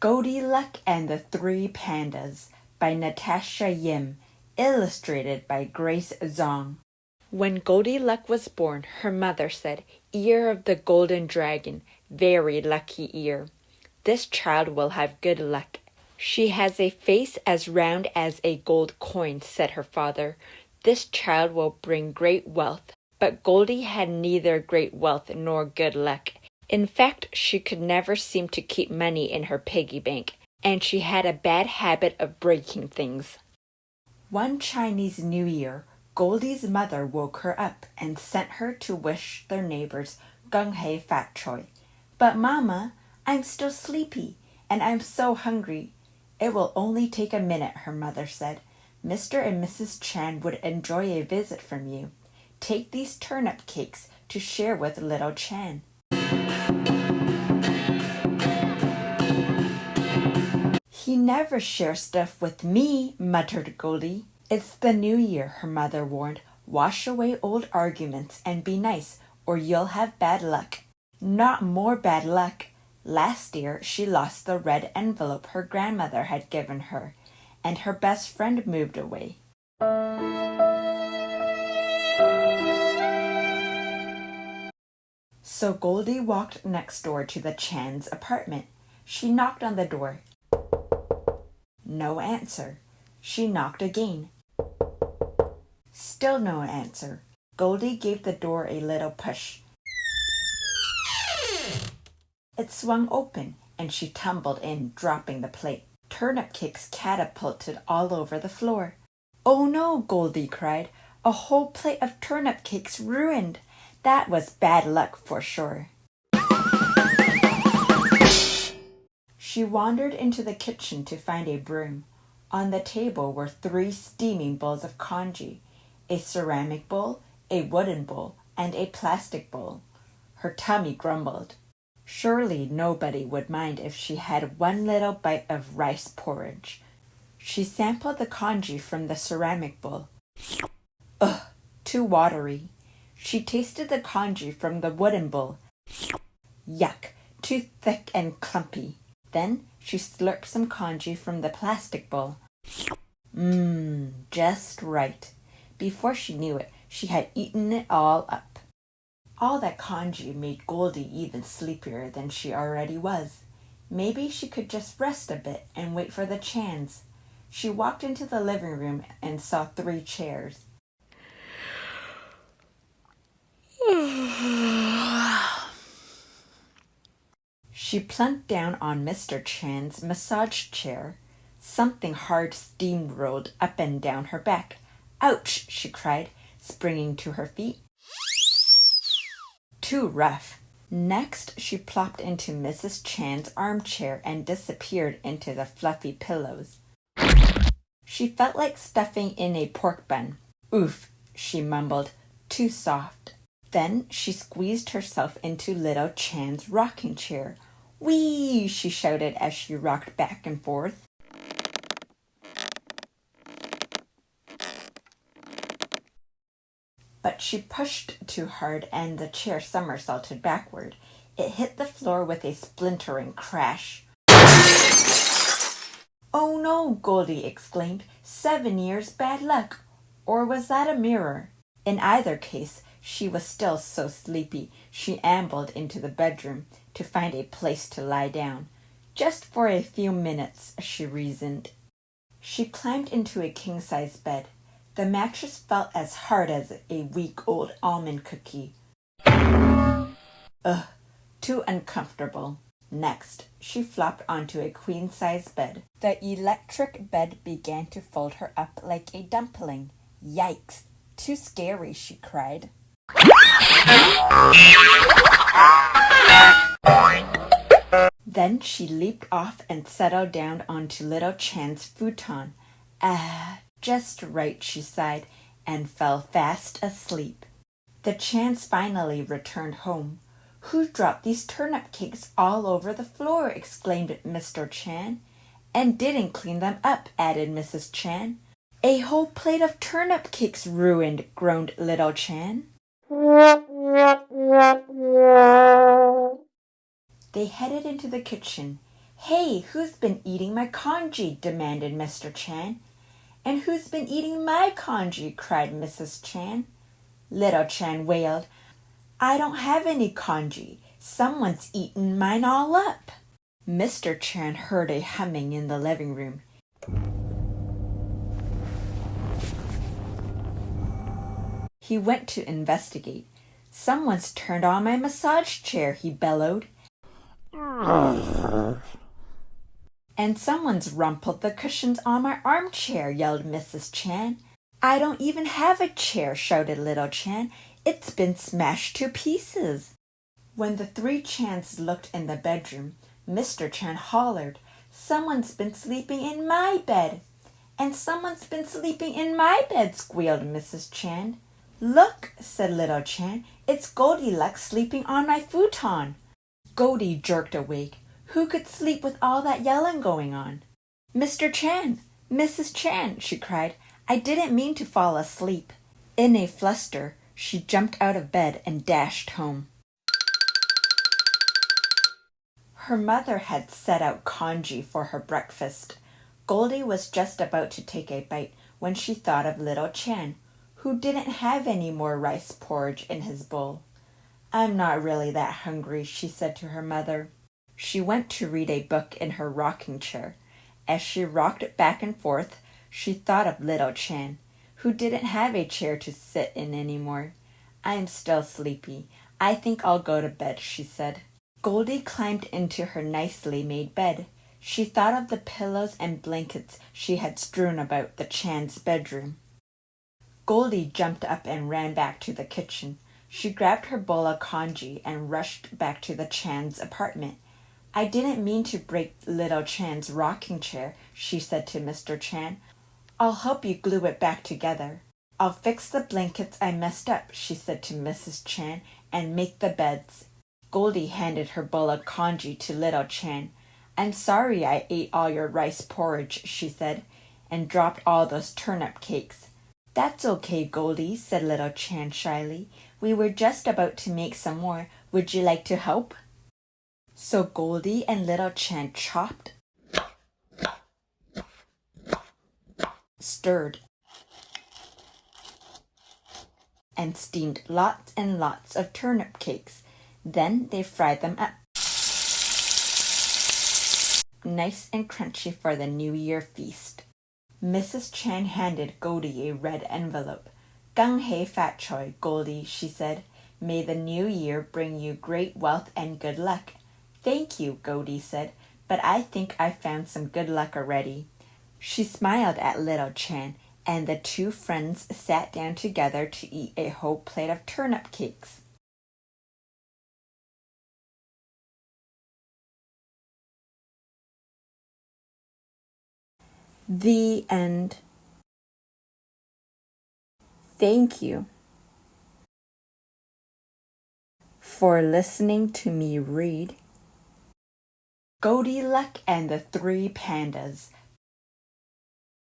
Goldilocks and the Three Pandas by Natasha Yim, illustrated by Grace Zong. When Goldilocks was born, her mother said, "Ear of the golden dragon, very lucky ear. This child will have good luck." "She has a face as round as a gold coin," said her father. "This child will bring great wealth." But Goldy had neither great wealth nor good luck. In fact, she could never seem to keep money in her piggy bank, and she had a bad habit of breaking things. One Chinese New Year, Goldy's mother woke her up and sent her to wish their neighbors Gung Hei Fat Choi. "But Mama, I'm still sleepy, and I'm so hungry." "It will only take a minute," her mother said. "Mr. and Mrs. Chan would enjoy a visit from you. Take these turnip cakes to share with little Chan." "He never shares stuff with me," muttered Goldy. "It's the new year," her mother warned. "Wash away old arguments and be nice, or you'll have bad luck." Not more bad luck. Last year she lost the red envelope her grandmother had given her, and her best friend moved away. So Goldy walked next door to the Chan's apartment. She knocked on the door. No answer. She knocked again. Still no answer. Goldy gave the door a little push. It swung open, and she tumbled in, dropping the plate. Turnip cakes catapulted all over the floor. "Oh no," Goldy cried. "A whole plate of turnip cakes ruined. That was bad luck for sure." She wandered into the kitchen to find a broom. On the table were 3 steaming bowls of congee, a ceramic bowl, a wooden bowl, and a plastic bowl. Her tummy grumbled. Surely nobody would mind if she had one little bite of rice porridge. She sampled the congee from the ceramic bowl. Ugh, too watery. She tasted the congee from the wooden bowl. Yuck, too thick and clumpy. Then she slurped some congee from the plastic bowl. Just right. Before she knew it, she had eaten it all up. All that congee made Goldy even sleepier than she already was. Maybe she could just rest a bit and wait for the Chans. She walked into the living room and saw 3 chairs. She plunked down on Mr. Chan's massage chair. Something hard steam rolled up and down her back. "Ouch!" she cried, springing to her feet. Too rough. Next, she plopped into Mrs. Chan's armchair and disappeared into the fluffy pillows. She felt like stuffing in a pork bun. "Oof," she mumbled, "too soft." Then she squeezed herself into little Chan's rocking chair. "Whee!" she shouted as she rocked back and forth. But she pushed too hard and the chair somersaulted backward. It hit the floor with a splintering crash. "Oh no!" Goldy exclaimed. 7 years bad luck! Or was that a mirror? In either case, she was still so sleepy she ambled into the bedroom to find a place to lie down. Just for a few minutes, she reasoned. She climbed into a king-size bed. The mattress felt as hard as a week-old almond cookie. Ugh, too uncomfortable. Next, she flopped onto a queen-size bed. The electric bed began to fold her up like a dumpling. Yikes! Too scary, she cried. Then she leaped off and settled down onto little Chan's futon. "Ah, just right," she sighed, and fell fast asleep. The Chans finally returned home. "Who dropped these turnip cakes all over the floor?" exclaimed Mr. Chan. "And didn't clean them up," added Mrs. Chan. "A whole plate of turnip cakes ruined," groaned little Chan. They headed into the kitchen. "Hey, who's been eating my congee?" demanded Mr. Chan. "And who's been eating my congee?" cried Mrs. Chan. Little Chan wailed, "I don't have any congee. Someone's eaten mine all up." Mr. Chan heard a humming in the living room. He went to investigate. "Someone's turned on my massage chair," he bellowed. "And someone's rumpled the cushions on my armchair," yelled Mrs. Chan. "I don't even have a chair," shouted Little Chan. "It's been smashed to pieces." When the three Chans looked in the bedroom, Mr. Chan hollered, "Someone's been sleeping in my bed." "And someone's been sleeping in my bed," squealed Mrs. Chan. "Look," said Little Chan, "it's Goldilocks sleeping on my futon." Goldy jerked awake. Who could sleep with all that yelling going on? "Mr. Chan! Mrs. Chan!" she cried. "I didn't mean to fall asleep." In a fluster, she jumped out of bed and dashed home. Her mother had set out congee for her breakfast. Goldy was just about to take a bite when she thought of Little Chan, who didn't have any more rice porridge in his bowl. "I'm not really that hungry," she said to her mother. She went to read a book in her rocking chair. As she rocked back and forth, she thought of Little Chan, who didn't have a chair to sit in any more. "I'm still sleepy. I think I'll go to bed," she said. Goldy climbed into her nicely made bed. She thought of the pillows and blankets she had strewn about the Chan's bedroom. Goldy jumped up and ran back to the kitchen. She grabbed her bowl of congee and rushed back to the Chan's apartment. "I didn't mean to break Little Chan's rocking chair," she said to Mr. Chan. "I'll help you glue it back together." "I'll fix the blankets I messed up," she said to Mrs. Chan, "and make the beds." Goldy handed her bowl of congee to Little Chan. "I'm sorry I ate all your rice porridge," she said, "and dropped all those turnip cakes." "That's okay, Goldy," said Little Chan shyly. "We were just about to make some more. Would you like to help?" So Goldy and Little Chan chopped, stirred, and steamed lots and lots of turnip cakes. Then they fried them up, nice and crunchy for the New Year feast. Mrs. Chan handed Goldy a red envelope. "Gung hei fat choi, Goldy," she said. "May the new year bring you great wealth and good luck." "Thank you," Goldy said, "but I think I've found some good luck already." She smiled at Little Chan, and the two friends sat down together to eat a whole plate of turnip cakes. The end. Thank you for listening to me read Goldilocks and the Three Pandas